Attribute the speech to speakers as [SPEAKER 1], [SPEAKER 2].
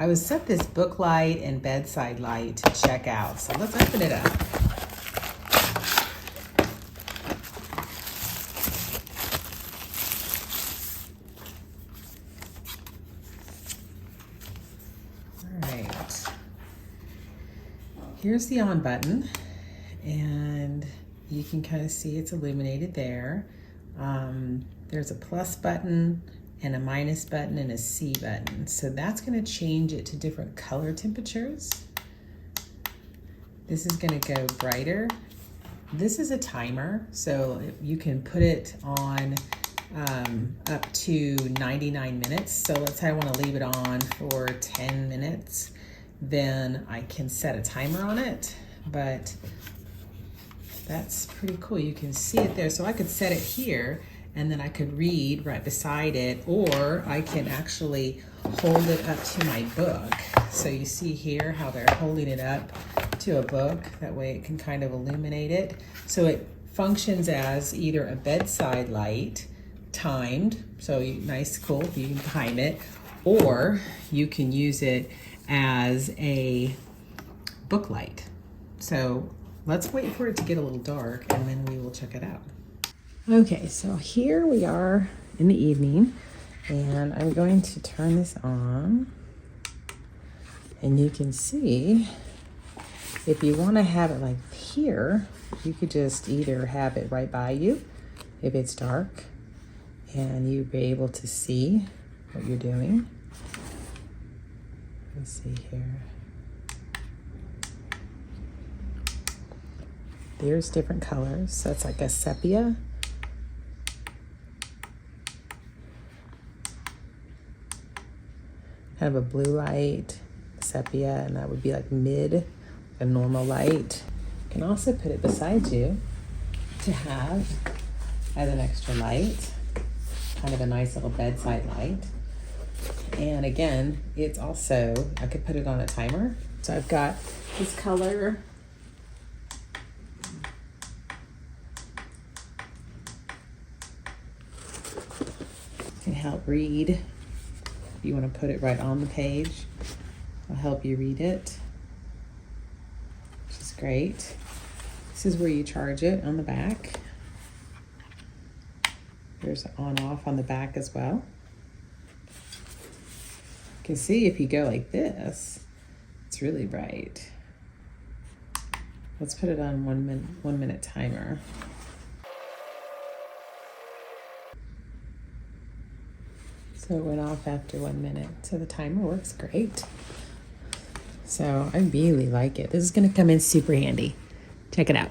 [SPEAKER 1] I was set this book light and bedside light to check out. So let's open it up. All right. Here's the on button, and you can kind of see it's illuminated there. There's a plus button and a minus button and a C button. So that's going to change it to different color temperatures. This is going to go brighter. This is a timer, so you can put it on up to 99 minutes. So let's say I want to leave it on for 10 minutes. Then I can set a timer on it, but that's pretty cool. You can see it there. So I could set it here, and then I could read right beside it, or I can actually hold it up to my book. So you see here how they're holding it up to a book. That way it can kind of illuminate it. So it functions as either a bedside light, timed, so nice, cool, you can time it, or you can use it as a book light. So let's wait for it to get a little dark, and then we will check it out. Okay, so here we are in the evening, and I'm going to turn this on, and you can see if you want to have it like here, you could just either have it right by you if it's dark, and you'll be able to see what you're doing. Let's see here. There's different colors. So it's like a sepia. Kind of a blue light, sepia, and that would be like mid, a normal light. You can also put it beside you to have as an extra light, kind of a nice little bedside light. And again, it's also, I could put it on a timer. So I've got this color. Can help read. If you want to put it right on the page, it'll help you read it, which is great. This is where you charge it on the back. There's on off on the back as well. You can see if you go like this, it's really bright. Let's put it on 1 minute timer. So it went off after 1 minute. So the timer works great. So I really like it. This is gonna come in super handy. Check it out.